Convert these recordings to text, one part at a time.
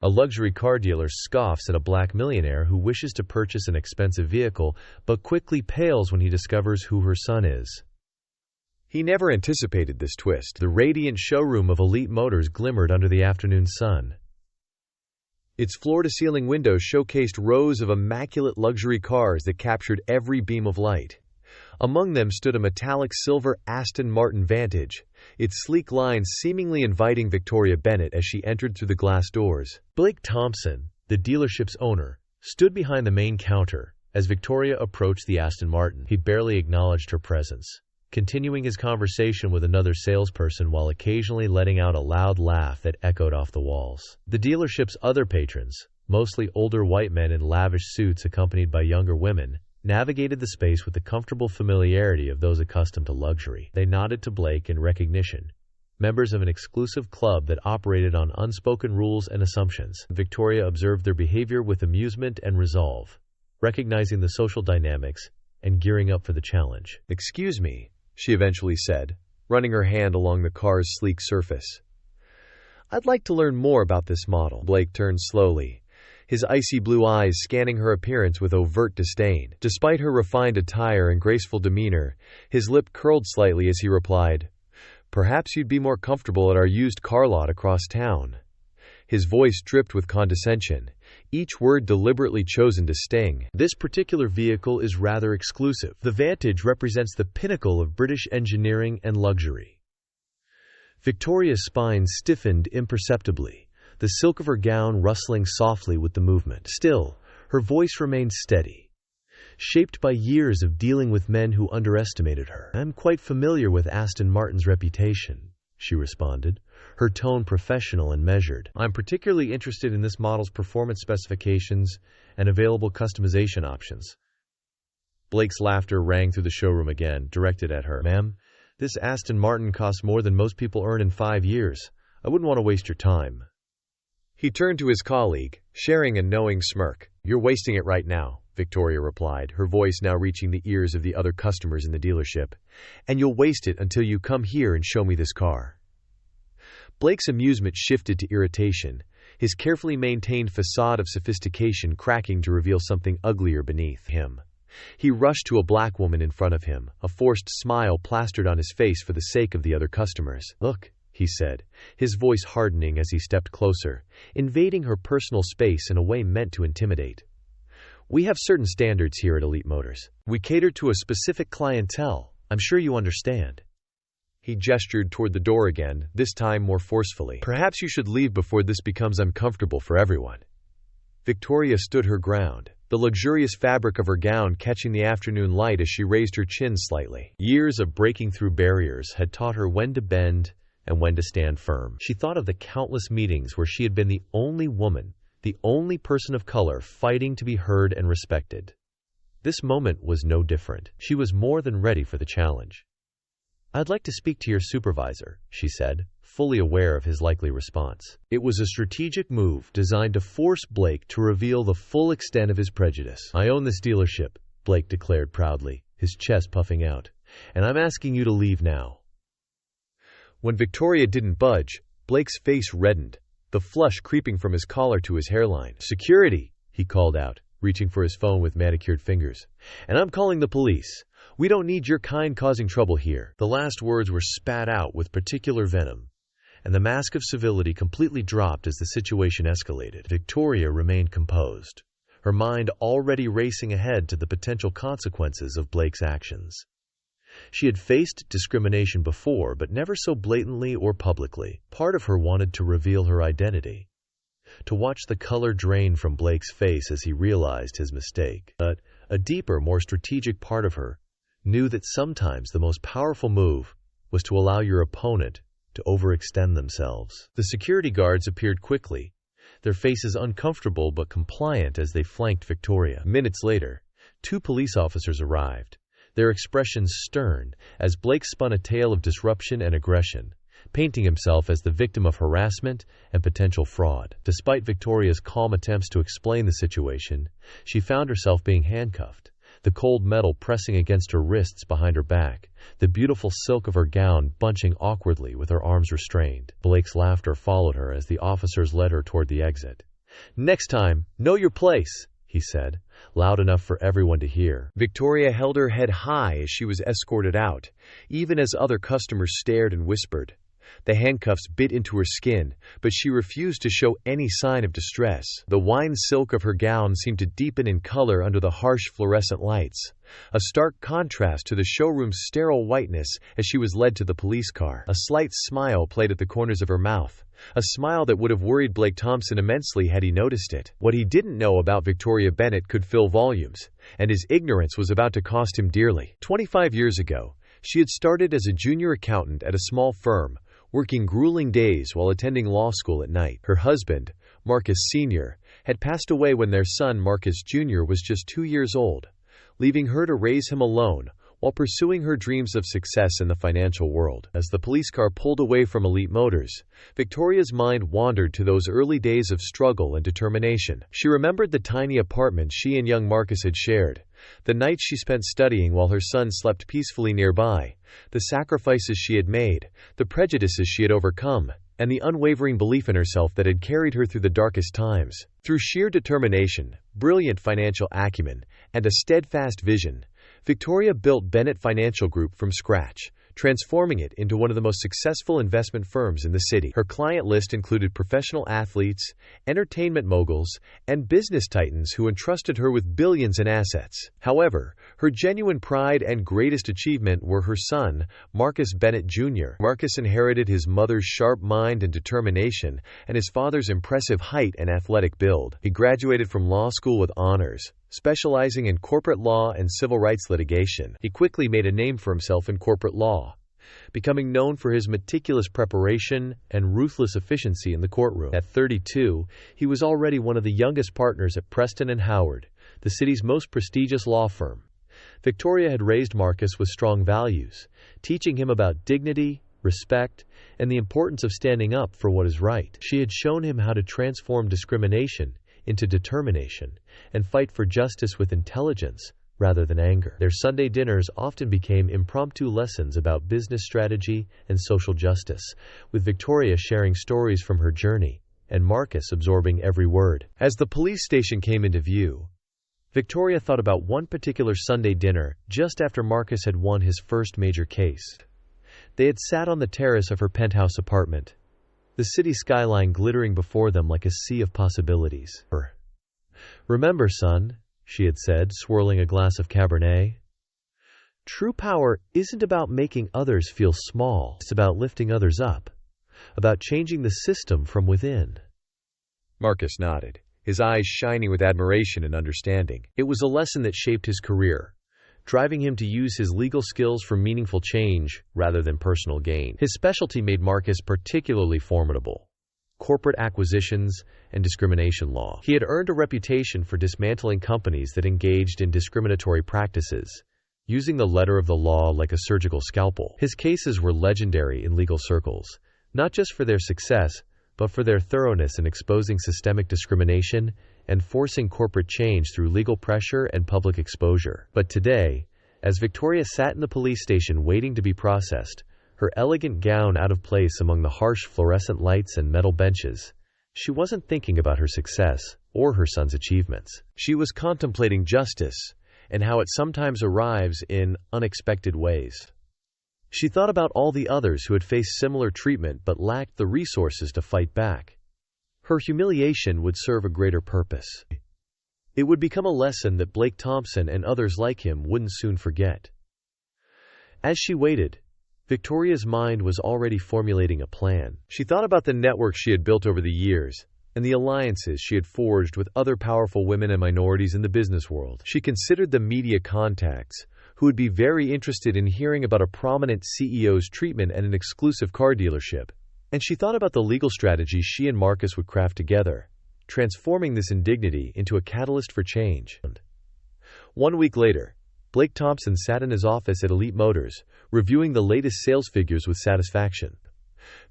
A luxury car dealer scoffs at a black millionaire who wishes to purchase an expensive vehicle but quickly pales when he discovers who her son is. He never anticipated this twist. The radiant showroom of Elite Motors glimmered under the afternoon sun. Its floor-to-ceiling windows showcased rows of immaculate luxury cars that captured every beam of light. Among them stood a metallic silver Aston Martin Vantage, its sleek lines seemingly inviting Victoria Bennett as she entered through the glass doors. Blake Thompson, the dealership's owner, stood behind the main counter. As Victoria approached the Aston Martin, he barely acknowledged her presence, continuing his conversation with another salesperson while occasionally letting out a loud laugh that echoed off the walls. The dealership's other patrons, mostly older white men in lavish suits accompanied by younger women, navigated the space with the comfortable familiarity of those accustomed to luxury. They nodded to Blake in recognition, members of an exclusive club that operated on unspoken rules and assumptions. Victoria observed their behavior with amusement and resolve, recognizing the social dynamics and gearing up for the challenge. "Excuse me," she eventually said, running her hand along the car's sleek surface. "I'd like to learn more about this model." Blake turned slowly, his icy blue eyes scanning her appearance with overt disdain. Despite her refined attire and graceful demeanor, his lip curled slightly as he replied, "Perhaps you'd be more comfortable at our used car lot across town." His voice dripped with condescension, each word deliberately chosen to sting. "This particular vehicle is rather exclusive. The Vantage represents the pinnacle of British engineering and luxury." Victoria's spine stiffened imperceptibly, the silk of her gown rustling softly with the movement. Still, her voice remained steady, shaped by years of dealing with men who underestimated her. "I'm quite familiar with Aston Martin's reputation," she responded, her tone professional and measured. "I'm particularly interested in this model's performance specifications and available customization options." Blake's laughter rang through the showroom again, directed at her. "Ma'am, this Aston Martin costs more than most people earn in 5 years. I wouldn't want to waste your time." He turned to his colleague, sharing a knowing smirk. "You're wasting it right now," Victoria replied, her voice now reaching the ears of the other customers in the dealership. "And you'll waste it until you come here and show me this car." Blake's amusement shifted to irritation, his carefully maintained facade of sophistication cracking to reveal something uglier beneath him. He rushed to a black woman in front of him, a forced smile plastered on his face for the sake of the other customers. "Look," he said, his voice hardening as he stepped closer, invading her personal space in a way meant to intimidate. "We have certain standards here at Elite Motors. We cater to a specific clientele. I'm sure you understand." He gestured toward the door again, this time more forcefully. "Perhaps you should leave before this becomes uncomfortable for everyone." Victoria stood her ground, the luxurious fabric of her gown catching the afternoon light as she raised her chin slightly. Years of breaking through barriers had taught her when to bend and when to stand firm. She thought of the countless meetings where she had been the only woman, the only person of color fighting to be heard and respected. This moment was no different. She was more than ready for the challenge. "I'd like to speak to your supervisor," she said, fully aware of his likely response. It was a strategic move designed to force Blake to reveal the full extent of his prejudice. "I own this dealership," Blake declared proudly, his chest puffing out, "and I'm asking you to leave now." When Victoria didn't budge, Blake's face reddened, the flush creeping from his collar to his hairline. "Security," he called out, reaching for his phone with manicured fingers. "And I'm calling the police. We don't need your kind causing trouble here." The last words were spat out with particular venom, and the mask of civility completely dropped as the situation escalated. Victoria remained composed, her mind already racing ahead to the potential consequences of Blake's actions. She had faced discrimination before, but never so blatantly or publicly. Part of her wanted to reveal her identity, to watch the color drain from Blake's face as he realized his mistake. But a deeper, more strategic part of her knew that sometimes the most powerful move was to allow your opponent to overextend themselves. The security guards appeared quickly, their faces uncomfortable but compliant as they flanked Victoria. Minutes later, 2 police officers arrived, their expressions stern, as Blake spun a tale of disruption and aggression, painting himself as the victim of harassment and potential fraud. Despite Victoria's calm attempts to explain the situation, she found herself being handcuffed, the cold metal pressing against her wrists behind her back, the beautiful silk of her gown bunching awkwardly with her arms restrained. Blake's laughter followed her as the officers led her toward the exit, "Next time, know your place," he said, loud enough for everyone to hear. Victoria held her head high as she was escorted out, even as other customers stared and whispered. The handcuffs bit into her skin, but she refused to show any sign of distress. The wine silk of her gown seemed to deepen in color under the harsh fluorescent lights, a stark contrast to the showroom's sterile whiteness as she was led to the police car. A slight smile played at the corners of her mouth, a smile that would have worried Blake Thompson immensely had he noticed it. What he didn't know about Victoria Bennett could fill volumes, and his ignorance was about to cost him dearly. 25 years ago, she had started as a junior accountant at a small firm, working grueling days while attending law school at night. Her husband, Marcus Sr., had passed away when their son, Marcus Jr., was just 2 years old, leaving her to raise him alone while pursuing her dreams of success in the financial world. As the police car pulled away from Elite Motors, Victoria's mind wandered to those early days of struggle and determination. She remembered the tiny apartment she and young Marcus had shared, the nights she spent studying while her son slept peacefully nearby, the sacrifices she had made, the prejudices she had overcome, and the unwavering belief in herself that had carried her through the darkest times. Through sheer determination, brilliant financial acumen, and a steadfast vision, Victoria built Bennett Financial Group from scratch, transforming it into one of the most successful investment firms in the city. Her client list included professional athletes, entertainment moguls, and business titans who entrusted her with billions in assets. However, her genuine pride and greatest achievement were her son, Marcus Bennett Jr. Marcus inherited his mother's sharp mind and determination, and his father's impressive height and athletic build. He graduated from law school with honors, specializing in corporate law and civil rights litigation. He quickly made a name for himself in corporate law, becoming known for his meticulous preparation and ruthless efficiency in the courtroom. At 32, he was already one of the youngest partners at Preston & Howard, the city's most prestigious law firm. Victoria had raised Marcus with strong values, teaching him about dignity, respect, and the importance of standing up for what is right. She had shown him how to transform discrimination into determination and fight for justice with intelligence rather than anger. Their Sunday dinners often became impromptu lessons about business strategy and social justice, with Victoria sharing stories from her journey and Marcus absorbing every word. As the police station came into view, Victoria thought about one particular Sunday dinner just after Marcus had won his first major case. They had sat on the terrace of her penthouse apartment, the city skyline glittering before them like a sea of possibilities. "Remember, son," she had said, swirling a glass of Cabernet, "true power isn't about making others feel small. It's about lifting others up, about changing the system from within." Marcus nodded, his eyes shining with admiration and understanding. It was a lesson that shaped his career, driving him to use his legal skills for meaningful change rather than personal gain. His specialty made Marcus particularly formidable: corporate acquisitions and discrimination law. He had earned a reputation for dismantling companies that engaged in discriminatory practices, using the letter of the law like a surgical scalpel. His cases were legendary in legal circles, not just for their success, but for their thoroughness in exposing systemic discrimination and forcing corporate change through legal pressure and public exposure. But today, as Victoria sat in the police station waiting to be processed, her elegant gown out of place among the harsh fluorescent lights and metal benches, she wasn't thinking about her success or her son's achievements. She was contemplating justice and how it sometimes arrives in unexpected ways. She thought about all the others who had faced similar treatment but lacked the resources to fight back. Her humiliation would serve a greater purpose. It would become a lesson that Blake Thompson and others like him wouldn't soon forget. As she waited, Victoria's mind was already formulating a plan. She thought about the network she had built over the years and the alliances she had forged with other powerful women and minorities in the business world. She considered the media contacts who would be very interested in hearing about a prominent CEO's treatment at an exclusive car dealership. And she thought about the legal strategy she and Marcus would craft together, transforming this indignity into a catalyst for change. 1 week later, Blake Thompson sat in his office at Elite Motors, reviewing the latest sales figures with satisfaction.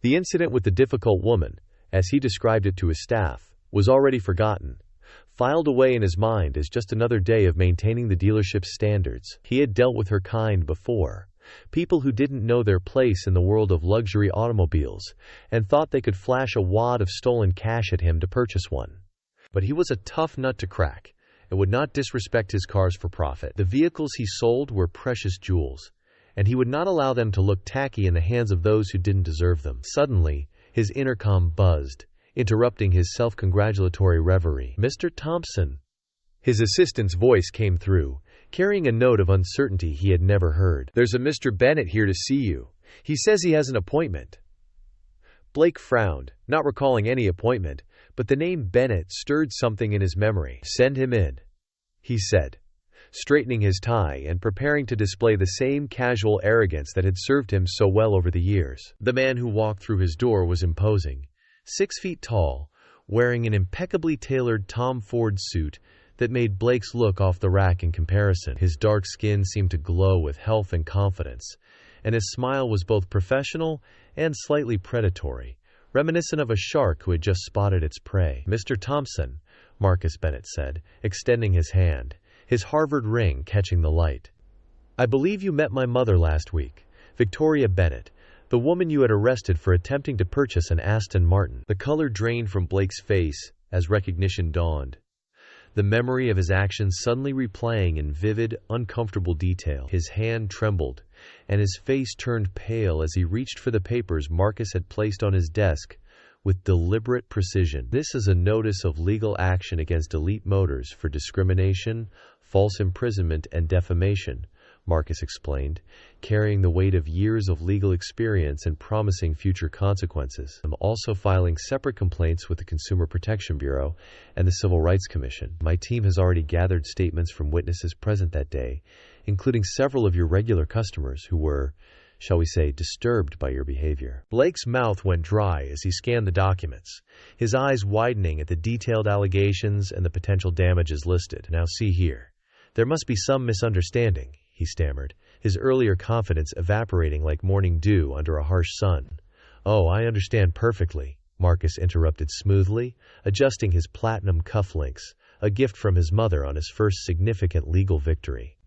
The incident with the difficult woman, as he described it to his staff, was already forgotten, filed away in his mind as just another day of maintaining the dealership's standards. He had dealt with her kind before, people who didn't know their place in the world of luxury automobiles and thought they could flash a wad of stolen cash at him to purchase one. But he was a tough nut to crack and would not disrespect his cars for profit. The vehicles he sold were precious jewels, and he would not allow them to look tacky in the hands of those who didn't deserve them. Suddenly, his intercom buzzed, interrupting his self-congratulatory reverie. "Mr. Thompson." His assistant's voice came through, carrying a note of uncertainty he had never heard. "There's a Mr. Bennett here to see you. He says he has an appointment." Blake frowned, not recalling any appointment, but the name Bennett stirred something in his memory. "Send him in," he said, straightening his tie and preparing to display the same casual arrogance that had served him so well over the years. The man who walked through his door was imposing, 6 feet tall, wearing an impeccably tailored Tom Ford suit that made Blake's look off the rack in comparison. His dark skin seemed to glow with health and confidence, and his smile was both professional and slightly predatory, reminiscent of a shark who had just spotted its prey. "Mr. Thompson," Marcus Bennett said, extending his hand, his Harvard ring catching the light. "I believe you met my mother last week, Victoria Bennett, the woman you had arrested for attempting to purchase an Aston Martin." The color drained from Blake's face as recognition dawned, the memory of his actions suddenly replaying in vivid, uncomfortable detail. His hand trembled, and his face turned pale as he reached for the papers Marcus had placed on his desk with deliberate precision. "This is a notice of legal action against Elite Motors for discrimination, false imprisonment, and defamation," Marcus explained, carrying the weight of years of legal experience and promising future consequences. "I'm also filing separate complaints with the Consumer Protection Bureau and the Civil Rights Commission. My team has already gathered statements from witnesses present that day, including several of your regular customers who were, shall we say, disturbed by your behavior." Blake's mouth went dry as he scanned the documents, his eyes widening at the detailed allegations and the potential damages listed. "Now see here. There must be some misunderstanding," he stammered, his earlier confidence evaporating like morning dew under a harsh sun. "Oh, I understand perfectly," Marcus interrupted smoothly, adjusting his platinum cufflinks, a gift from his mother on his first significant legal victory.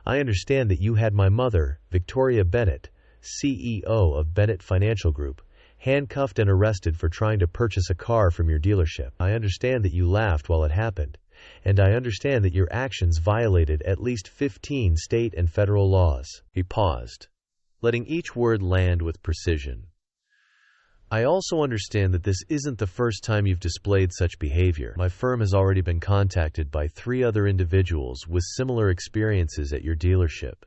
"I understand that you had my mother, Victoria Bennett, CEO of Bennett Financial Group, handcuffed and arrested for trying to purchase a car from your dealership. I understand that you laughed while it happened, and I understand that your actions violated at least 15 state and federal laws." He paused, letting each word land with precision. "I also understand that this isn't the first time you've displayed such behavior. My firm has already been contacted by 3 other individuals with similar experiences at your dealership."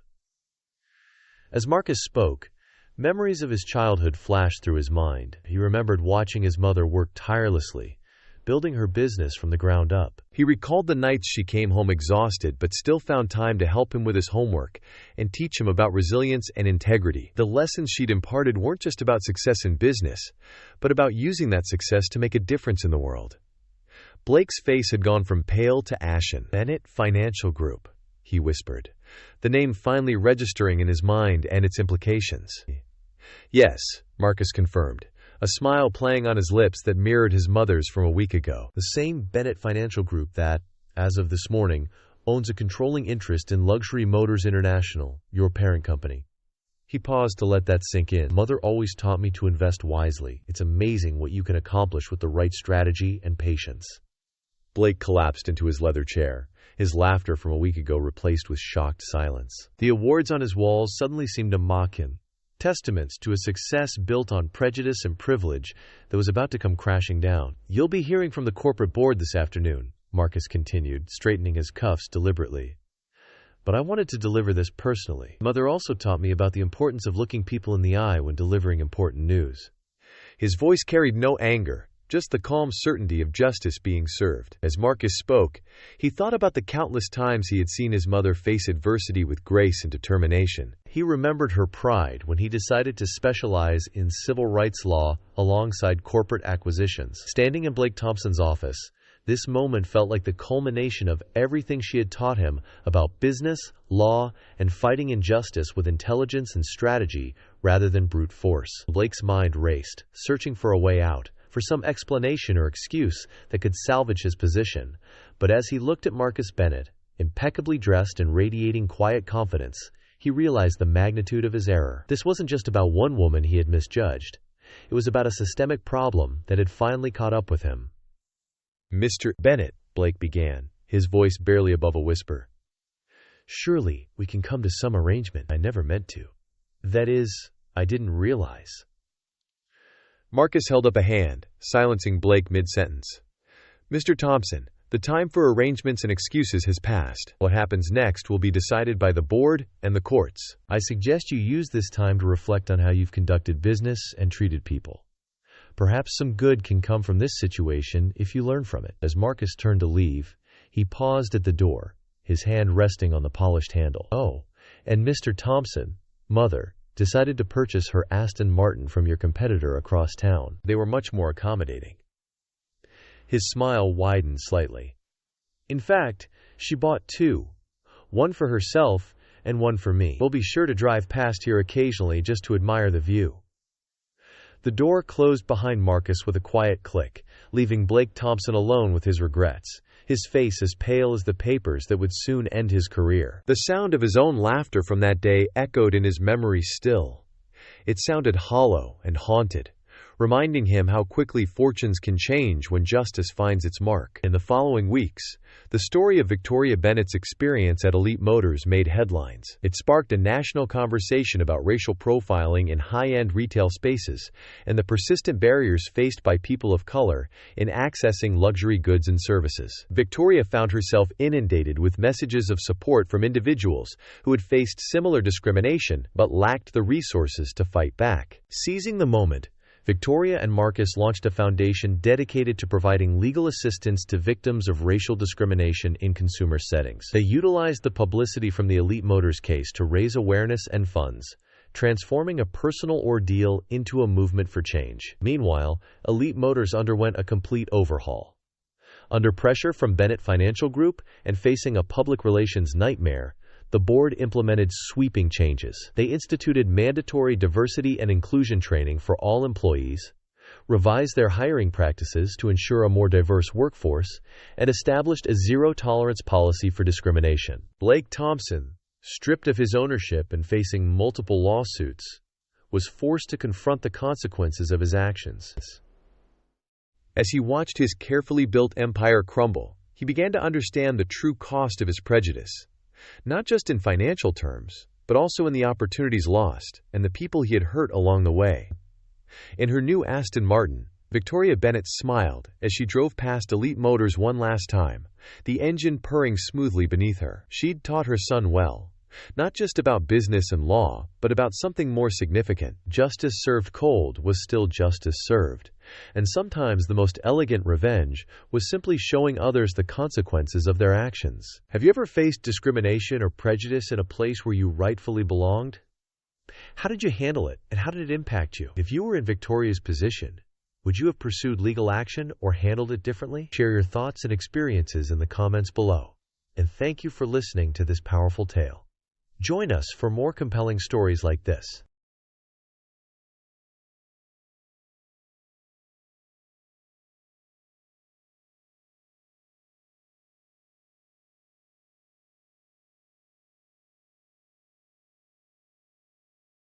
As Marcus spoke, memories of his childhood flashed through his mind. He remembered watching his mother work tirelessly, building her business from the ground up. He recalled the nights she came home exhausted but still found time to help him with his homework and teach him about resilience and integrity. The lessons she'd imparted weren't just about success in business, but about using that success to make a difference in the world. Blake's face had gone from pale to ashen. "Bennett Financial Group," he whispered, the name finally registering in his mind and its implications. "Yes," Marcus confirmed, a smile playing on his lips that mirrored his mother's from a week ago. "The same Bennett Financial Group that, as of this morning, owns a controlling interest in Luxury Motors International, your parent company." He paused to let that sink in. "Mother always taught me to invest wisely. It's amazing what you can accomplish with the right strategy and patience." Blake collapsed into his leather chair, his laughter from a week ago replaced with shocked silence. The awards on his walls suddenly seemed to mock him, testaments to a success built on prejudice and privilege that was about to come crashing down. "You'll be hearing from the corporate board this afternoon," Marcus continued, straightening his cuffs deliberately. "But I wanted to deliver this personally. Mother also taught me about the importance of looking people in the eye when delivering important news." His voice carried no anger, just the calm certainty of justice being served. As Marcus spoke, he thought about the countless times he had seen his mother face adversity with grace and determination. He remembered her pride when he decided to specialize in civil rights law alongside corporate acquisitions. Standing in Blake Thompson's office, this moment felt like the culmination of everything she had taught him about business, law, and fighting injustice with intelligence and strategy rather than brute force. Blake's mind raced, searching for a way out, for some explanation or excuse that could salvage his position. But as he looked at Marcus Bennett, impeccably dressed and radiating quiet confidence, he realized the magnitude of his error. This wasn't just about one woman he had misjudged. It was about a systemic problem that had finally caught up with him. Mr. Bennett, Blake began, his voice barely above a whisper. Surely we can come to some arrangement. I never meant to. That is, I didn't realize. Marcus held up a hand, silencing Blake mid-sentence. Mr. Thompson, the time for arrangements and excuses has passed. What happens next will be decided by the board and the courts. I suggest you use this time to reflect on how you've conducted business and treated people. Perhaps some good can come from this situation if you learn from it. As Marcus turned to leave, he paused at the door, his hand resting on the polished handle. Oh, and Mr. Thompson, Mother, decided to purchase her Aston Martin from your competitor across town. They were much more accommodating. His smile widened slightly. In fact, she bought two. One for herself and one for me. We'll be sure to drive past here occasionally just to admire the view. The door closed behind Marcus with a quiet click, leaving Blake Thompson alone with his regrets, his face as pale as the papers that would soon end his career. The sound of his own laughter from that day echoed in his memory still. It sounded hollow and haunted, reminding him how quickly fortunes can change when justice finds its mark. In the following weeks, the story of Victoria Bennett's experience at Elite Motors made headlines. It sparked a national conversation about racial profiling in high-end retail spaces and the persistent barriers faced by people of color in accessing luxury goods and services. Victoria found herself inundated with messages of support from individuals who had faced similar discrimination but lacked the resources to fight back. Seizing the moment, Victoria and Marcus launched a foundation dedicated to providing legal assistance to victims of racial discrimination in consumer settings. They utilized the publicity from the Elite Motors case to raise awareness and funds, transforming a personal ordeal into a movement for change. Meanwhile, Elite Motors underwent a complete overhaul. Under pressure from Bennett Financial Group and facing a public relations nightmare, the board implemented sweeping changes. They instituted mandatory diversity and inclusion training for all employees, revised their hiring practices to ensure a more diverse workforce, and established a zero-tolerance policy for discrimination. Blake Thompson, stripped of his ownership and facing multiple lawsuits, was forced to confront the consequences of his actions. As he watched his carefully built empire crumble, he began to understand the true cost of his prejudice. Not just in financial terms, but also in the opportunities lost and the people he had hurt along the way. In her new Aston Martin, Victoria Bennett smiled as she drove past Elite Motors one last time, the engine purring smoothly beneath her. She'd taught her son well, not just about business and law, but about something more significant. Justice served cold was still justice served, and sometimes the most elegant revenge was simply showing others the consequences of their actions. Have you ever faced discrimination or prejudice in a place where you rightfully belonged? How did you handle it, and how did it impact you? If you were in Victoria's position, would you have pursued legal action or handled it differently? Share your thoughts and experiences in the comments below. And thank you for listening to this powerful tale. Join us for more compelling stories like this.